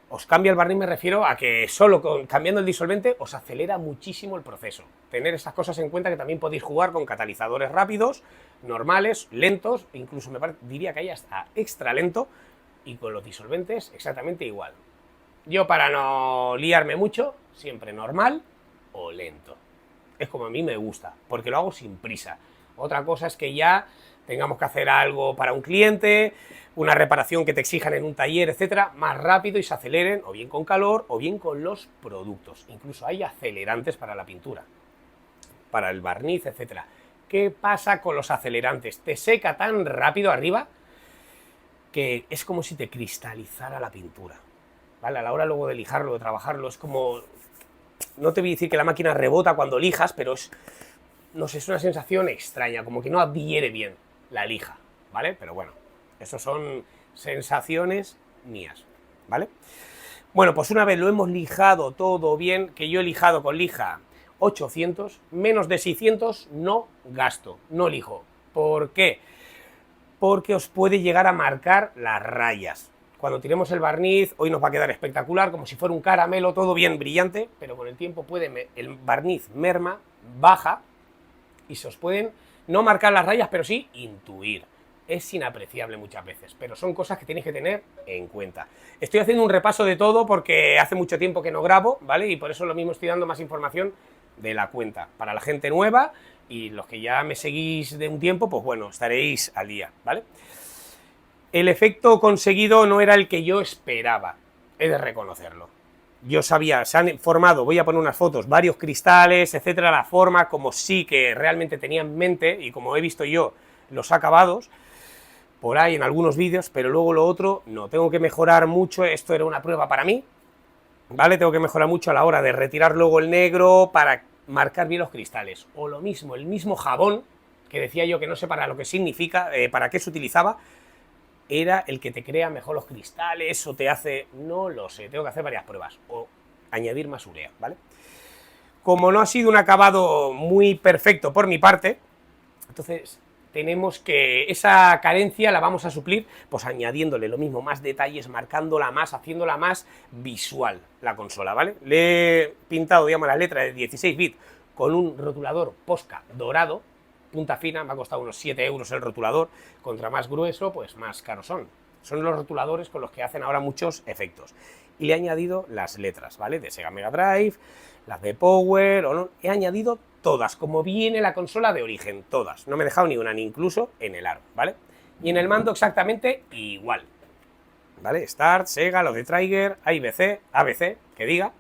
Speaker 2: Os cambia el barniz, me refiero a que solo cambiando el disolvente os acelera muchísimo el proceso. Tener esas cosas en cuenta, que también podéis jugar con catalizadores rápidos, normales, lentos, incluso diría que hay hasta extra lento, y con los disolventes exactamente igual. Yo, para no liarme mucho, siempre normal o lento. Es como a mí me gusta, porque lo hago sin prisa. Otra cosa es que ya tengamos que hacer algo para un cliente, una reparación que te exijan en un taller, etcétera, más rápido y se aceleren, o bien con calor, o bien con los productos. Incluso hay acelerantes para la pintura, para el barniz, etcétera. ¿Qué pasa con los acelerantes? Te seca tan rápido arriba que es como si te cristalizara la pintura, ¿vale? A la hora luego de lijarlo, de trabajarlo, es como... No te voy a decir que la máquina rebota cuando lijas, pero es... No sé, es una sensación extraña, como que no adhiere bien la lija, ¿vale? Pero bueno, eso son sensaciones mías, ¿vale? Bueno, pues una vez lo hemos lijado todo bien, que yo he lijado con lija 800, menos de 600 no gasto, no lijo. ¿Por qué? Porque os puede llegar a marcar las rayas. Cuando tiremos el barniz, hoy nos va a quedar espectacular, como si fuera un caramelo, todo bien brillante, pero con el tiempo el barniz merma, baja, y se os pueden no marcar las rayas, pero sí intuir. Es inapreciable muchas veces, pero son cosas que tenéis que tener en cuenta. Estoy haciendo un repaso de todo porque hace mucho tiempo que no grabo, ¿vale? Y por eso lo mismo estoy dando más información de la cuenta. Para la gente nueva y los que ya me seguís de un tiempo, pues bueno, estaréis al día, ¿vale? El efecto conseguido no era el que yo esperaba, he de reconocerlo. Yo sabía, se han formado, voy a poner unas fotos, varios cristales, etcétera, la forma como sí que realmente tenía en mente, y como he visto yo los acabados, por ahí en algunos vídeos, pero luego lo otro, no, tengo que mejorar mucho, esto era una prueba para mí, ¿vale? Tengo que mejorar mucho a la hora de retirar luego el negro para marcar bien los cristales, o lo mismo, el mismo jabón, que decía yo que no sé para lo que significa, para qué se utilizaba, era el que te crea mejor los cristales o te hace... no lo sé, tengo que hacer varias pruebas o añadir más urea, ¿vale? Como no ha sido un acabado muy perfecto por mi parte, entonces tenemos que... esa carencia la vamos a suplir pues añadiéndole lo mismo, más detalles, marcándola más, haciéndola más visual la consola, ¿vale? Le he pintado, digamos, la letra de 16 bits con un rotulador Posca dorado, punta fina, me ha costado unos 7 euros el rotulador, contra más grueso, pues más caros son. Son los rotuladores con los que hacen ahora muchos efectos. Y le he añadido las letras, ¿vale? De Sega Mega Drive, las de Power, o no, he añadido todas, como viene la consola de origen, todas. No me he dejado ni una, ni incluso en el aro, ¿vale? Y en el mando exactamente igual, ¿vale? Start, Sega, lo de Trigger, ABC, que diga.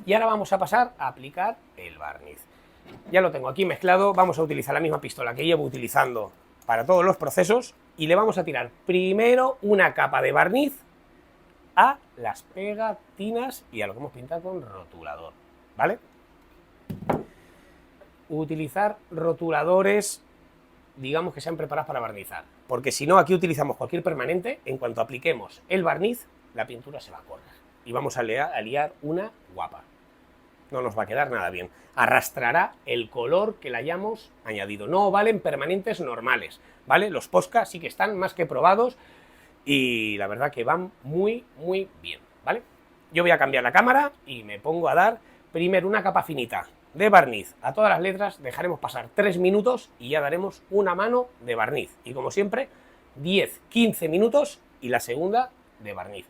Speaker 2: Y ahora vamos a pasar a aplicar el barniz. Ya lo tengo aquí mezclado, vamos a utilizar la misma pistola que llevo utilizando para todos los procesos y le vamos a tirar primero una capa de barniz a las pegatinas y a lo que hemos pintado con rotulador, ¿vale? Utilizar rotuladores, digamos, que sean preparados para barnizar, porque si no, aquí utilizamos cualquier permanente, en cuanto apliquemos el barniz, la pintura se va a correr. Y vamos a liar una guapa. No nos va a quedar nada bien. Arrastrará el color que le hayamos añadido. No valen permanentes normales, ¿vale? Los Posca sí que están más que probados y la verdad que van muy, muy bien, ¿vale? Yo voy a cambiar la cámara y me pongo a dar primero una capa finita de barniz a todas las letras. Dejaremos pasar 3 minutos y ya daremos una mano de barniz. Y como siempre, 10-15 minutos y la segunda de barniz.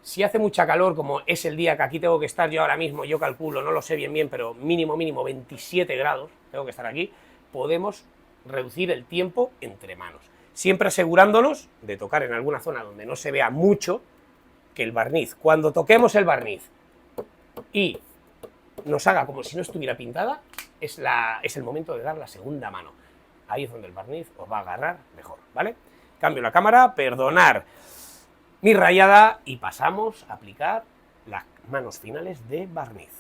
Speaker 2: Si hace mucha calor, como es el día que aquí tengo que estar yo ahora mismo, yo calculo, no lo sé bien, pero mínimo 27 grados, tengo que estar aquí, podemos reducir el tiempo entre manos. Siempre asegurándonos de tocar en alguna zona donde no se vea mucho, que el barniz, cuando toquemos el barniz y nos haga como si no estuviera pintada, es el momento de dar la segunda mano. Ahí es donde el barniz os va a agarrar mejor, ¿vale? Cambio la cámara, perdonar mi rayada y pasamos a aplicar las manos finales de barniz.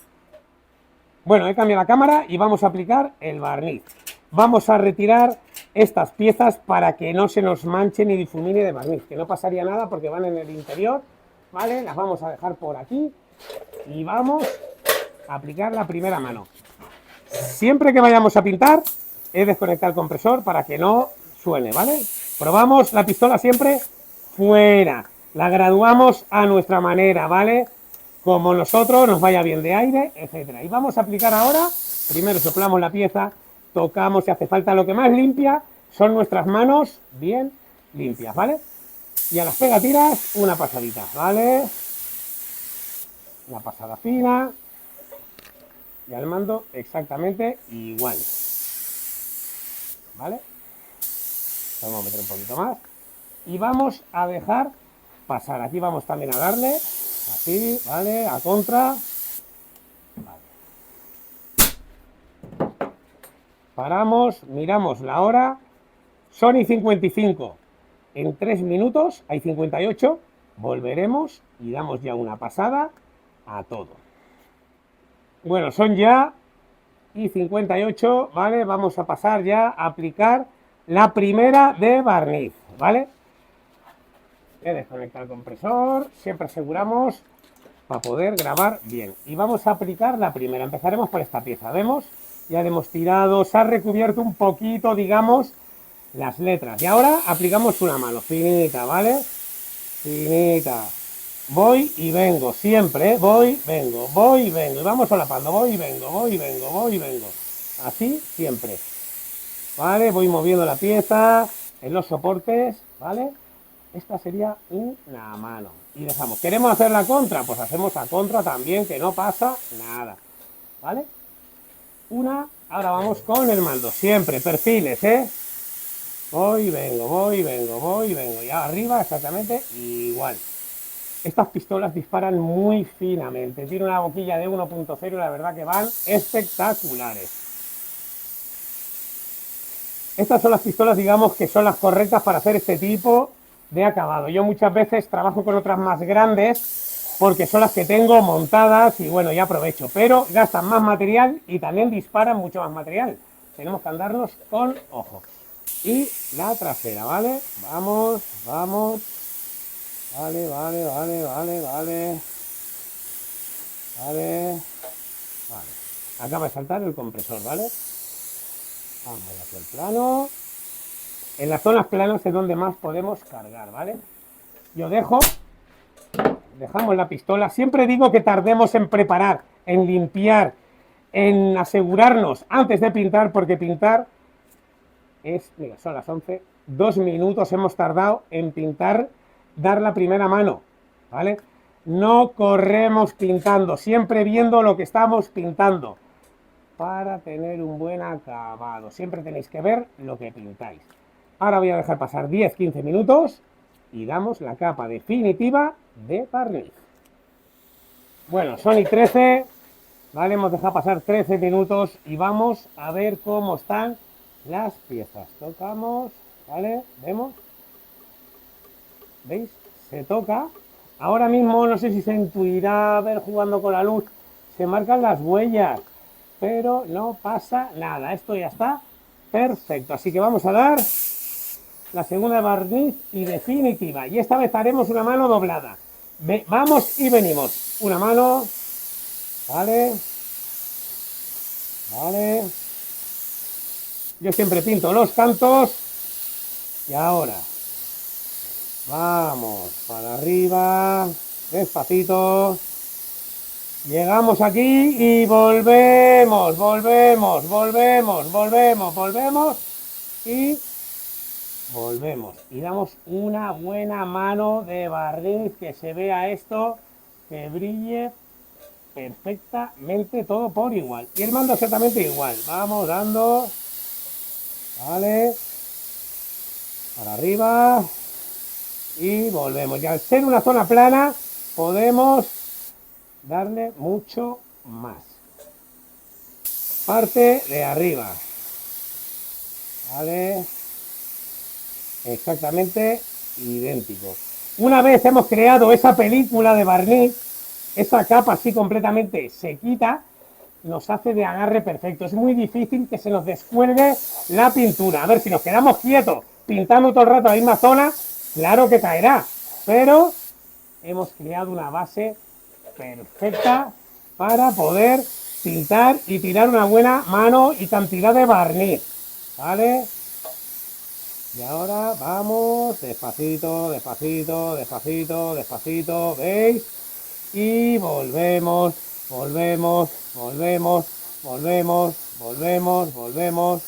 Speaker 2: Bueno, he cambiado la cámara y vamos a aplicar el barniz. Vamos a retirar estas piezas para que no se nos manche ni difumine de barniz, que no pasaría nada porque van en el interior, ¿vale? Las vamos a dejar por aquí y vamos a aplicar la primera mano. Siempre que vayamos a pintar, he de desconectar el compresor para que no suene, ¿vale? Probamos la pistola siempre fuera. La graduamos a nuestra manera, ¿vale? Como nosotros nos vaya bien de aire, etcétera. Y vamos a aplicar ahora, primero soplamos la pieza, tocamos si hace falta. Lo que más limpia son nuestras manos bien limpias, ¿vale? Y a las pegatinas una pasadita, ¿vale? Una pasada fina. Y al mando exactamente igual, ¿vale? Vamos a meter un poquito más. Y vamos a dejar pasar. Aquí vamos también a darle, así, ¿vale? A contra. Vale. Paramos, miramos la hora. Son y 55. En 3 minutos, hay 58. Volveremos y damos ya una pasada a todo. Bueno, son ya y 58, ¿vale? Vamos a pasar ya a aplicar la primera de barniz, ¿vale? Voy a desconectar el compresor, siempre aseguramos para poder grabar bien. Y vamos a aplicar la primera, empezaremos por esta pieza, ¿vemos? Ya hemos tirado, se ha recubierto un poquito, digamos, las letras. Y ahora aplicamos una mano, finita, ¿vale? Finita. Voy y vengo, siempre, ¿eh? Voy, vengo, y vamos solapando, voy y vengo. Así, siempre. ¿Vale? Voy moviendo la pieza en los soportes, ¿vale? Esta sería una mano. Y dejamos. ¿Queremos hacer la contra? Pues hacemos la contra también, que no pasa nada. ¿Vale? Una, ahora vamos con el mando, siempre, perfiles, ¿eh? Voy, vengo. Y arriba exactamente igual. Estas pistolas disparan muy finamente. Tiene una boquilla de 1.0 y la verdad que van espectaculares. Estas son las pistolas, digamos, que son las correctas para hacer este tipo de acabado. Yo muchas veces trabajo con otras más grandes porque son las que tengo montadas y bueno, ya aprovecho. Pero gastan más material y también disparan mucho más material. Tenemos que andarnos con ojo. Y la trasera, ¿vale? Vamos. Vale. Acaba de saltar el compresor, ¿vale? Vamos hacia el plano. En las zonas planas es donde más podemos cargar, ¿vale? Yo dejamos la pistola. Siempre digo que tardemos en preparar, en limpiar, en asegurarnos antes de pintar, porque pintar es, mira, son las 11, 2 minutos hemos tardado en pintar, dar la primera mano, ¿vale? No corremos pintando, siempre viendo lo que estamos pintando para tener un buen acabado. Siempre tenéis que ver lo que pintáis. Ahora voy a dejar pasar 10-15 minutos y damos la capa definitiva de barniz. Bueno, son y 13, ¿vale? Hemos dejado pasar 13 minutos y vamos a ver cómo están las piezas. Tocamos, ¿vale? ¿Vemos? ¿Veis? Se toca. Ahora mismo no sé si se intuirá ver jugando con la luz. Se marcan las huellas, pero no pasa nada. Esto ya está perfecto. Así que vamos a dar la segunda barniz y definitiva. Y esta vez haremos una mano doblada. Vamos y venimos. Una mano. Vale. Vale. Yo siempre pinto los cantos. Y ahora. Vamos para arriba. Despacito. Llegamos aquí y volvemos, volvemos, volvemos, volvemos, volvemos y volvemos. Y damos una buena mano de barniz, que se vea esto, que brille perfectamente todo por igual. Y el mando exactamente igual. Vamos dando. Vale. Para arriba. Y volvemos. Y al ser una zona plana, podemos darle mucho más. Parte de arriba. Vale. Exactamente idéntico. Una vez hemos creado esa película de barniz, esa capa así completamente se quita, nos hace de agarre perfecto. Es muy difícil que se nos descuelgue la pintura. A ver, si nos quedamos quietos pintando todo el rato la misma zona, claro que caerá, pero hemos creado una base perfecta para poder pintar y tirar una buena mano y cantidad de barniz, ¿vale? Y ahora vamos despacito, despacito, despacito, despacito, ¿veis? Y volvemos, volvemos, volvemos, volvemos, volvemos, volvemos.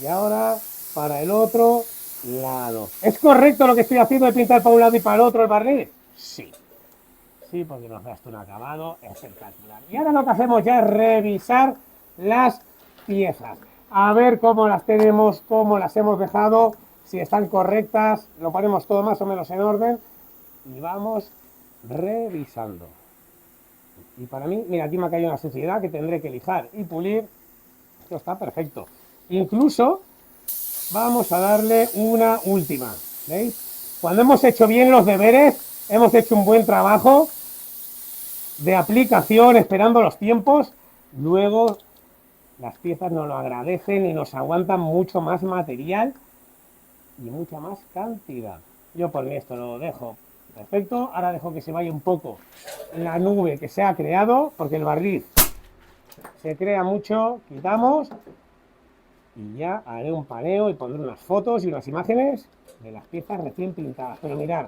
Speaker 2: Y ahora para el otro lado. ¿Es correcto lo que estoy haciendo de pintar para un lado y para el otro el barniz? Sí. Sí, porque nos da esto un acabado espectacular. Y ahora lo que hacemos ya es revisar las piezas. A ver cómo las tenemos, cómo las hemos dejado, si están correctas, lo ponemos todo más o menos en orden y vamos revisando. Y para mí, mira, aquí me ha caído una suciedad que tendré que lijar y pulir. Esto está perfecto. Incluso vamos a darle una última, ¿veis? Cuando hemos hecho bien los deberes, hemos hecho un buen trabajo de aplicación, esperando los tiempos, luego las piezas nos lo agradecen y nos aguantan mucho más material y mucha más cantidad. Yo por mí esto lo dejo perfecto. Ahora dejo que se vaya un poco la nube que se ha creado, porque el barniz se crea mucho. Quitamos y ya haré un paneo y pondré unas fotos y unas imágenes de las piezas recién pintadas. Pero mirad,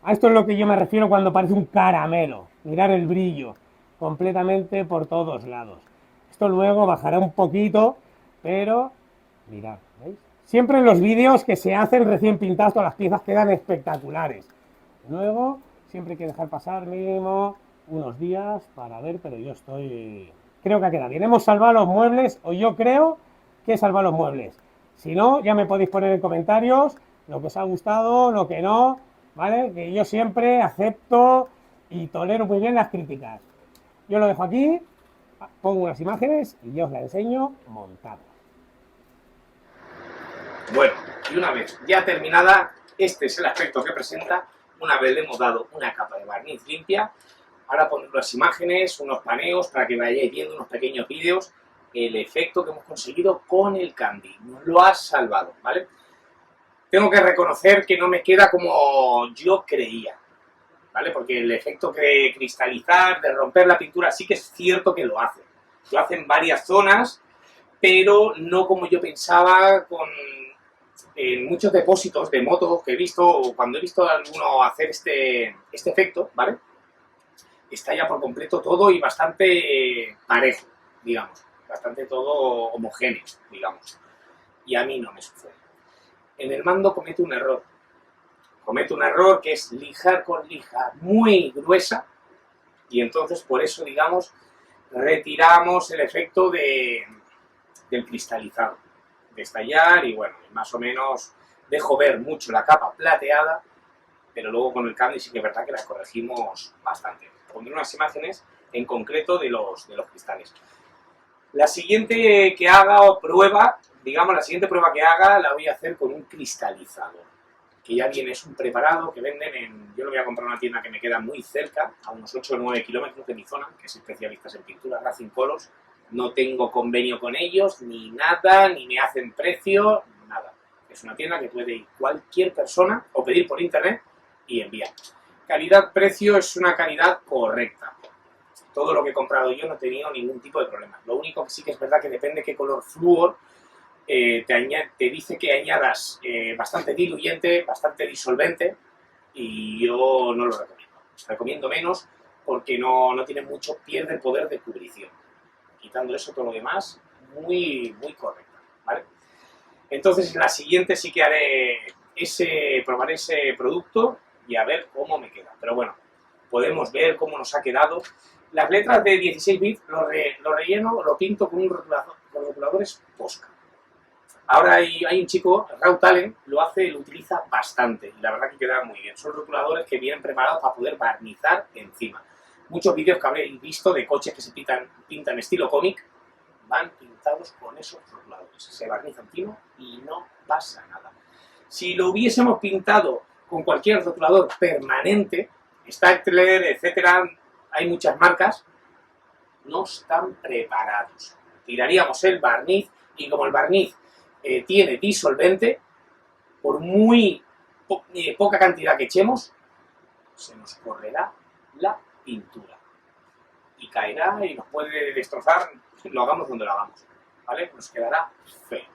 Speaker 2: a esto es lo que yo me refiero cuando parece un caramelo. Mirar el brillo completamente por todos lados. Esto luego bajará un poquito, pero mirad, ¿veis? Siempre en los vídeos que se hacen recién pintadas todas las piezas quedan espectaculares. Luego siempre hay que dejar pasar mínimo unos días para ver, pero yo creo que ha quedado bien. Hemos salvado los muebles, o yo creo que he salvado los muebles. Si no, ya me podéis poner en comentarios lo que os ha gustado, lo que no, ¿vale? Que yo siempre acepto y tolero muy bien las críticas. Yo lo dejo aquí, pongo unas imágenes y yo os la enseño montada. Bueno, y una vez ya terminada, este es el aspecto que presenta. Una vez le hemos dado una capa de barniz limpia, ahora ponemos unas imágenes, unos paneos para que vayáis viendo unos pequeños vídeos el efecto que hemos conseguido con el Candy. Nos lo ha salvado, ¿vale? Tengo que reconocer que no me queda como yo creía, ¿vale? Porque el efecto de cristalizar, de romper la pintura, sí que es cierto que lo hace. Lo hace en varias zonas, pero no como yo pensaba, en muchos depósitos de motos que he visto, o cuando he visto a alguno hacer este efecto, ¿vale? Está ya por completo todo y bastante parejo, digamos. Bastante todo homogéneo, digamos. Y a mí no me sucede. En el mando comete un error. Comete un error que es lijar con lija muy gruesa, y entonces por eso, digamos, retiramos el efecto del cristalizado, de estallar, y bueno, más o menos dejo ver mucho la capa plateada, pero luego con el Candy sí que es verdad que la corregimos bastante. Pondré unas imágenes en concreto de los cristales. La siguiente que haga o prueba, digamos, la siguiente prueba que haga la voy a hacer con un cristalizador, que ya viene, es un preparado que venden yo lo voy a comprar en una tienda que me queda muy cerca, a unos 8 o 9 kilómetros de mi zona, que es especialistas en pintura, Racing Colors. No tengo convenio con ellos, ni nada, ni me hacen precio, nada. Es una tienda que puede ir cualquier persona o pedir por internet y enviar. calidad-precio es una calidad correcta. Todo lo que he comprado yo no he tenido ningún tipo de problema. Lo único que sí que es verdad que depende qué color flúor te dice que añadas bastante diluyente, bastante disolvente, y yo no lo recomiendo. Recomiendo menos porque no tiene mucho, pierde el poder de cubrición. Quitando eso, todo lo demás, muy correcto, ¿vale? Entonces, en la siguiente sí que probaré ese producto y a ver cómo me queda. Pero bueno, podemos ver cómo nos ha quedado. Las letras de 16 bits lo relleno, lo pinto con con rotuladores Posca. Ahora hay un chico, Raw Talent, lo utiliza bastante y la verdad que queda muy bien. Son rotuladores que vienen preparados para poder barnizar encima. Muchos vídeos que habréis visto de coches que se pintan estilo cómic van pintados con esos rotuladores. Se barnizan fino y no pasa nada. Si lo hubiésemos pintado con cualquier rotulador permanente, Staedtler, etcétera, hay muchas marcas, no están preparados. Tiraríamos el barniz y como el barniz tiene disolvente, por muy poca cantidad que echemos, se nos correrá la pintura y caerá y nos puede destrozar, lo hagamos donde lo hagamos, ¿vale? Nos quedará feo.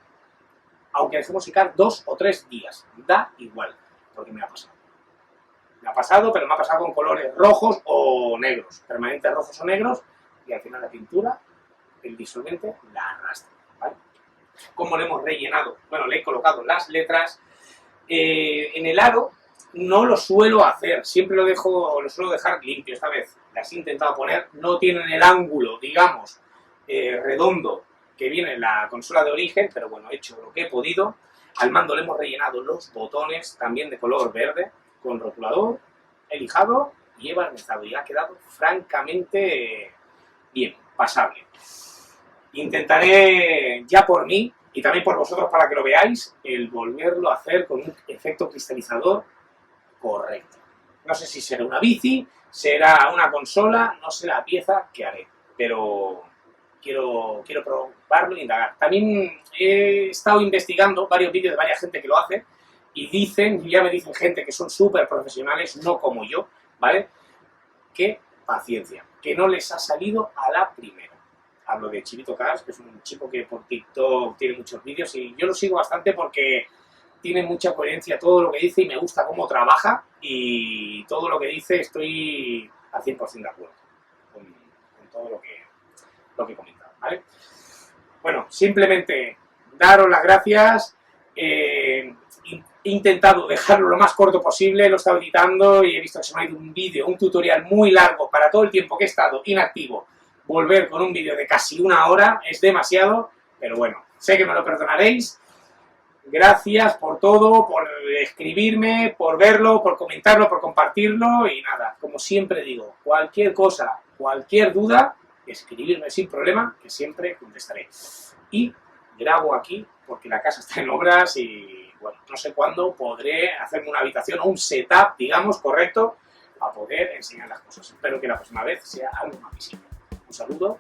Speaker 2: Aunque dejemos secar 2 o 3 días, da igual, porque me ha pasado. Me ha pasado, pero me ha pasado con colores rojos o negros, permanentes rojos o negros, y al final la pintura, el disolvente, la arrastra, ¿vale? ¿Cómo le hemos rellenado? Bueno, le he colocado las letras. En el aro no lo suelo hacer, siempre lo suelo dejar limpio. Esta vez las he intentado poner, no tienen el ángulo, digamos, redondo que viene en la consola de origen, pero bueno, he hecho lo que he podido. Al mando le hemos rellenado los botones, también de color verde, con rotulador, he lijado y he barnizado, y ha quedado francamente bien, pasable. Intentaré, ya por mí, y también por vosotros para que lo veáis, el volverlo a hacer con un efecto cristalizador correcto. No sé si será una bici, será una consola, no sé la pieza que haré, pero quiero probarlo e indagar. También he estado investigando varios vídeos de varias gente que lo hace, y ya me dicen gente que son súper profesionales, no como yo, ¿vale? Que paciencia, que no les ha salido a la primera. Hablo de Chivito Cars, que es un chico que por TikTok tiene muchos vídeos y yo lo sigo bastante porque tiene mucha coherencia todo lo que dice y me gusta cómo trabaja, y todo lo que dice estoy al 100% de acuerdo con todo lo que he comentado, ¿vale? Bueno, simplemente daros las gracias. He intentado dejarlo lo más corto posible, lo he estado editando y he visto que se me ha ido un vídeo, un tutorial muy largo para todo el tiempo que he estado inactivo. Volver con un vídeo de casi 1 hora es demasiado, pero bueno, sé que me lo perdonaréis. Gracias por todo, por escribirme, por verlo, por comentarlo, por compartirlo, y nada, como siempre digo, cualquier cosa, cualquier duda, escribirme sin problema, que siempre contestaré. Y grabo aquí porque la casa está en obras y bueno, no sé cuándo podré hacerme una habitación o un setup, digamos, correcto, para poder enseñar las cosas. Espero que la próxima vez sea algo más visible. Un saludo